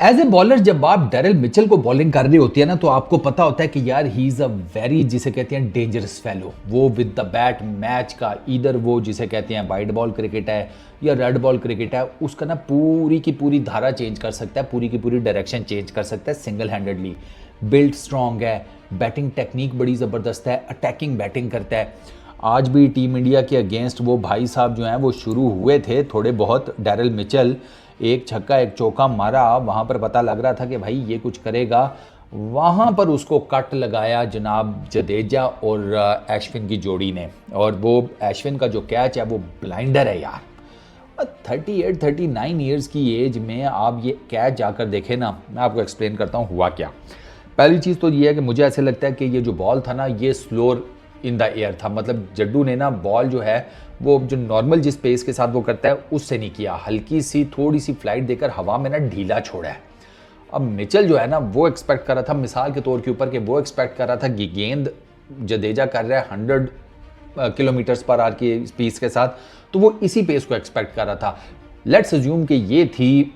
As a bowler जब आप Daryl Mitchell को बॉलिंग कर रही होती है ना, तो आपको पता होता है कि यार ही इज़ अ वेरी, जिसे कहते हैं डेंजरस फेलो। वो विद द बैट मैच का इधर वो जिसे कहते हैं वाइड बॉल क्रिकेट है या रेड बॉल क्रिकेट है, उसका ना पूरी की पूरी धारा चेंज कर सकता है, पूरी की पूरी डायरेक्शन चेंज कर सकता है सिंगल हैंडेडली। बिल्ड स्ट्रॉन्ग है, बैटिंग टेक्निक बड़ी ज़बरदस्त है, अटैकिंग बैटिंग करता है। आज भी टीम इंडिया के अगेंस्ट वो भाई साहब जो हैं वो शुरू हुए थे थोड़े बहुत, डैरिल मिचेल एक छक्का एक चौका मारा, वहाँ पर पता लग रहा था कि भाई ये कुछ करेगा। वहाँ पर उसको कट लगाया जनाब जडेजा और अश्विन की जोड़ी ने, और वो अश्विन का जो कैच है वो ब्लाइंडर है यार। 38-39 ईयर्स की एज में आप ये कैच जाकर देखें ना, मैं आपको एक्सप्लेन करता हूँ हुआ क्या। पहली चीज़ तो ये है कि मुझे ऐसे लगता है कि ये जो बॉल था ना ये स्लोअर इन द एयर था, मतलब जड्डू ने ना बॉल जो है वो जो नॉर्मल जिस पेस के साथ वो करता है उससे नहीं किया, हल्की सी थोड़ी सी फ्लाइट देकर हवा में ना ढीला छोड़ा है। अब मिचेल जो है ना वो एक्सपेक्ट कर रहा था मिसाल के तौर के ऊपर कि वो एक्सपेक्ट कर रहा था कि गेंद जडेजा कर रहा है 100 किलोमीटर्स पर आवर की स्पीड के साथ, तो वो इसी पेस को एक्सपेक्ट कर रहा था। लेट्स अज्यूम कि ये थी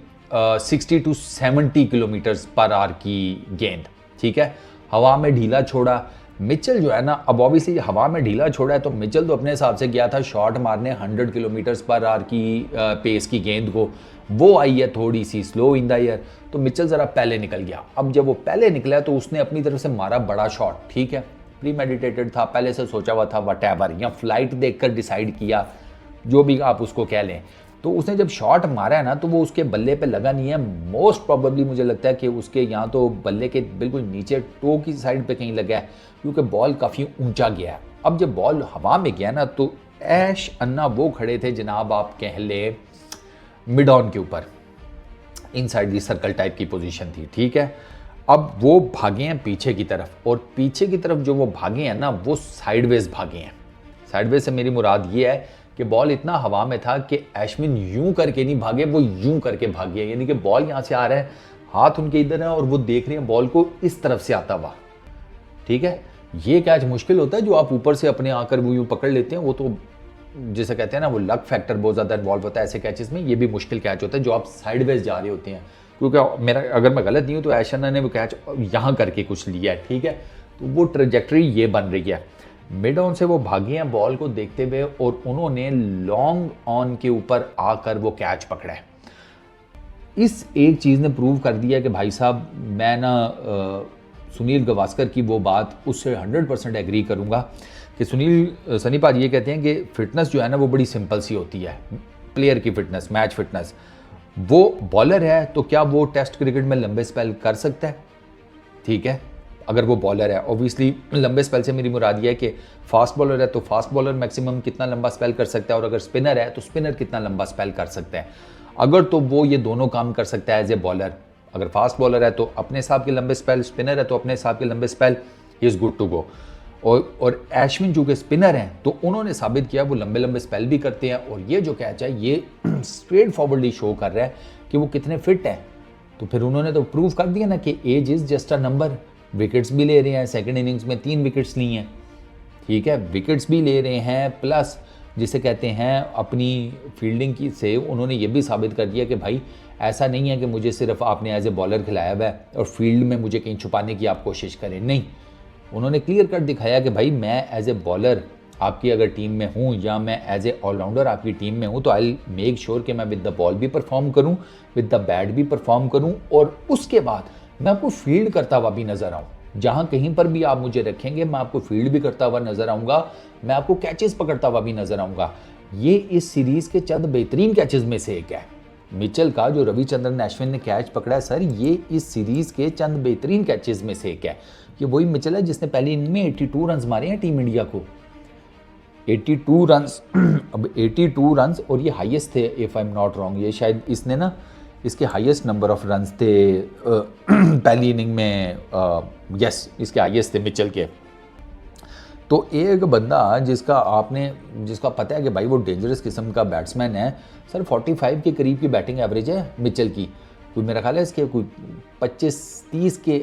60 to 70 किलोमीटर्स पर आवर की गेंद, ठीक है। हवा में ढीला छोड़ा मिचेल जो है ना, अब ऑब्वियसली हवा में ढीला छोड़ा है तो मिचेल तो अपने हिसाब से गया था शॉट मारने 100 किलोमीटर्स पर आवर की पेस की गेंद को, वो आई है थोड़ी सी स्लो इन द एयर, तो मिचेल ज़रा पहले निकल गया। अब जब वो पहले निकला तो उसने अपनी तरफ से मारा बड़ा शॉट, ठीक है, प्री मेडिटेटेड था, पहले से सोचा हुआ था, वटएवर, या फ्लाइट देखकर डिसाइड किया, जो भी आप उसको कह लें। तो उसने जब शॉट मारा है ना तो वो उसके बल्ले पे लगा नहीं है, मोस्ट प्रोबेबली मुझे लगता है कि उसके यहाँ तो बल्ले के बिल्कुल नीचे टो की साइड पे कहीं लगा है, क्योंकि बॉल काफ़ी ऊंचा गया है। अब जब बॉल हवा में गया ना तो ऐश अन्ना वो खड़े थे जनाब, आप कह ले मिड ऑन के ऊपर, इनसाइड दी सर्कल टाइप की पोजीशन थी, ठीक है। अब वो भागे हैं पीछे की तरफ, और पीछे की तरफ जो वो भागे हैं ना वो साइडवेज भागे हैं। साइडवेज से मेरी मुराद ये है कि बॉल इतना हवा में था कि अश्विन यूं करके नहीं भागे, वो यूं करके भागे, यानी कि बॉल यहाँ से आ रहा है, हाथ उनके इधर है और वो देख रहे हैं बॉल को इस तरफ से आता हुआ, ठीक है। ये कैच मुश्किल होता है जो आप ऊपर से अपने आकर वो यूं पकड़ लेते हैं, वो तो जिसे कहते हैं ना वो लक फैक्टर बहुत ज़्यादा इन्वॉल्व होता है ऐसे कैचेस में। ये भी मुश्किल कैच होता है जो आप साइडवेज जा रहे होते हैं, क्योंकि मेरा अगर मैं गलत नहीं हूँ तो ऐशना ने वो कैच यहाँ करके कुछ लिया है, ठीक है, तो वो ट्रेजेक्ट्री ये बन रही है। मिड ऑन से वो भागे हैं बॉल को देखते हुए और उन्होंने लॉन्ग ऑन के ऊपर आकर वो कैच पकड़ा है। इस एक चीज़ ने प्रूव कर दिया कि भाई साहब मैं ना सुनील गावस्कर की वो बात उससे 100% एग्री करूंगा कि सनी पाजी ये कहते हैं कि फिटनेस जो है ना वो बड़ी सिंपल सी होती है, प्लेयर की फिटनेस, मैच फिटनेस। वो बॉलर है तो क्या वो टेस्ट क्रिकेट में लंबे स्पेल कर सकता है, ठीक है, अगर वो बॉलर है। ऑब्वियसली लंबे स्पेल से मेरी मुराद ये है कि फास्ट बॉलर है तो फास्ट बॉलर मैक्सिमम कितना लंबा स्पेल कर सकता है, और अगर स्पिनर है तो स्पिनर कितना लंबा स्पेल कर सकता है। अगर तो वो ये दोनों काम कर सकता है एज ए बॉलर, अगर फास्ट बॉलर है तो अपने हिसाब के लंबे स्पेल, स्पिनर है तो अपने हिसाब के लंबे spell, he is good to go. और अश्विन चूँकि स्पिनर हैं तो उन्होंने साबित किया वो लंबे लंबे स्पेल भी करते हैं, और ये जो कैच है ये स्ट्रेट फॉरवर्डली शो कर रहा है कि वो कितने फिट हैं। तो फिर उन्होंने तो प्रूव कर दिया ना कि age is just a number. Wickets भी ले रहे हैं, सेकंड इनिंग्स में 3 विकेट्स ली हैं, ठीक है, विकेट्स भी ले रहे हैं, प्लस जिसे कहते हैं अपनी फील्डिंग की से उन्होंने ये भी साबित कर दिया कि भाई ऐसा नहीं है कि मुझे सिर्फ आपने एज ए बॉलर खिलाया हुआ है और फील्ड में मुझे कहीं छुपाने की आप कोशिश करें, नहीं, उन्होंने क्लियर कट दिखाया कि भाई मैं एज ए बॉलर आपकी अगर टीम में हूँ या मैं एज ए ऑलराउंडर आपकी टीम में हूँ तो आई मेक श्योर कि मैं विद द बॉल भी परफॉर्म करूँ, विद द बैट भी परफॉर्म करूँ, और उसके बाद मैं आपको फील्ड करता हुआ भी नजर आऊँ। जहाँ कहीं पर भी आप मुझे रखेंगे मैं आपको फील्ड भी करता हुआ नजर आऊँगा, मैं आपको कैचेस पकड़ता हुआ भी नजर आऊँगा। ये इस सीरीज़ के चंद बेहतरीन कैचेस में से एक है। मिचेल का जो रविचंद्रन अश्विन ने कैच पकड़ा है सर, ये इस सीरीज़ के चंद बेहतरीन कैचेस में से एक है। ये वही मिचेल है जिसने पहली इनिंग में 82 रन मारे हैं टीम इंडिया को, 82 रन्स। अब 82 रन्स और ये हाईएस्ट थे if I am not wrong, ये शायद इसने ना इसके हाईएस्ट नंबर ऑफ रन्स थे पहली इनिंग में, यस इसके हाईएस्ट थे मिचेल के। तो एक बंदा जिसका पता है कि भाई वो डेंजरस किस्म का बैट्समैन है सर, 45 के करीब की बैटिंग एवरेज है मिचेल की, कोई मेरा ख्याल है इसके कोई 25-30 के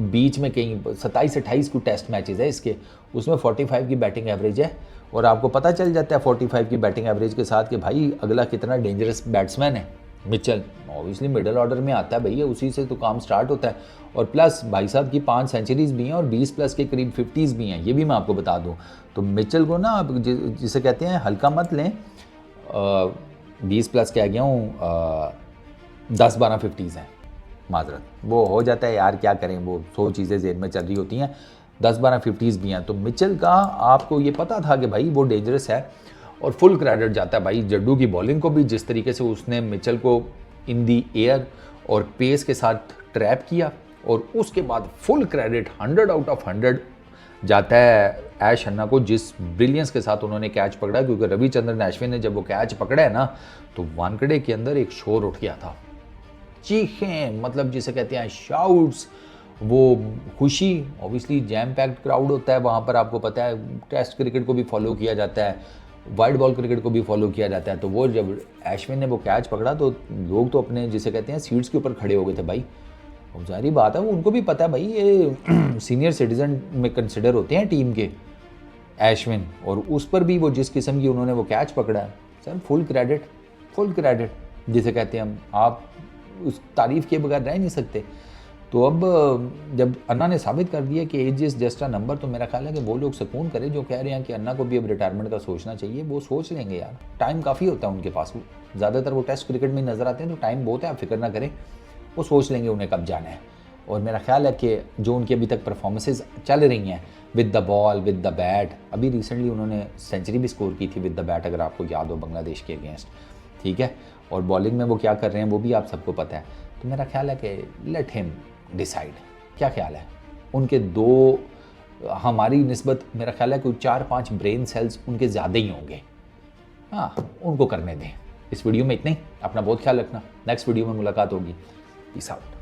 बीच में, कहीं 27-28 को टेस्ट मैचेस है इसके, उसमें 45 की बैटिंग एवरेज है। और आपको पता चल जाता है 45 की बैटिंग एवरेज के साथ कि भाई अगला कितना डेंजरस बैट्समैन है, मिचेल ऑब्वियसली मिडिल ऑर्डर में आता है भैया, उसी से तो काम स्टार्ट होता है। और प्लस भाई साहब की 5 सेंचुरीज भी हैं और 20 प्लस के करीब 50s भी हैं, ये भी मैं आपको बता दूं। तो मिचेल को ना आप जिसे कहते हैं हल्का मत लें, 20 प्लस कह गया हूँ, 10-12 50s हैं, माजरत वो हो जाता है यार, क्या करें, वो 100 चीज़ें जेन में चल रही होती हैं, 10-12 50s भी हैं। तो मिचेल का आपको ये पता था कि भाई वो डेंजरस है, और फुल क्रेडिट जाता है भाई जड्डू की बॉलिंग को भी, जिस तरीके से उसने मिचेल को इन दी एयर और पेस के साथ ट्रैप किया, और उसके बाद फुल क्रेडिट 100 आउट ऑफ 100 जाता है ऐश खन्ना को, जिस ब्रिलियंस के साथ उन्होंने कैच पकड़ा। क्योंकि रविचंद्रन अश्विन ने जब वो कैच पकड़ा है ना, तो वानखेड़े के अंदर एक शोर उठ गया था, चीखें, मतलब जिसे कहते हैं शाउट्स, वो खुशी। ऑब्वियसली जैम पैक्ड क्राउड होता है वहाँ पर, आपको पता है टेस्ट क्रिकेट को भी फॉलो किया जाता है, वाइड बॉल क्रिकेट को भी फॉलो किया जाता है। तो वो जब अश्विन ने वो कैच पकड़ा तो लोग तो अपने जिसे कहते हैं सीट्स के ऊपर खड़े हो गए थे भाई। और जाहिर बात है वो उनको भी पता है भाई ये सीनियर सिटीजन में कंसिडर होते हैं टीम के अश्विन, और उस पर भी वो जिस किस्म की उन्होंने वो कैच पकड़ा है, सर फुल क्रेडिट जिसे कहते हैं हम, आप उस तारीफ़ के बगैर रह नहीं सकते। तो अब जब अन्ना ने साबित कर दिया कि age is just a number, तो मेरा ख्याल है कि वो लोग सुकून करें जो कह रहे हैं कि अन्ना को भी अब रिटायरमेंट का सोचना चाहिए। वो सोच लेंगे यार, टाइम काफ़ी होता है उनके पास, ज़्यादातर वो टेस्ट क्रिकेट में नज़र आते हैं, तो टाइम बहुत है, आप फिक्र ना करें, वो सोच लेंगे उन्हें कब जाना है। और मेरा ख्याल है कि जो उनकी अभी तक परफॉर्मेंसेज चल रही हैं with the ball with the bat, अभी रिसेंटली उन्होंने सेंचुरी भी स्कोर की थी विद द बैट, अगर आपको याद हो, बांग्लादेश के अगेंस्ट, ठीक है। और बॉलिंग में वो क्या कर रहे हैं वो भी आप सबको पता है। तो मेरा ख्याल है कि लेट हिम डिसाइड, क्या ख्याल है उनके दो, हमारी निस्बत मेरा ख्याल है कोई 4-5 ब्रेन सेल्स उनके ज़्यादा ही होंगे, हाँ उनको करने दें। इस वीडियो में इतना ही, अपना बहुत ख्याल रखना, नेक्स्ट वीडियो में मुलाकात होगी, पीस आउट।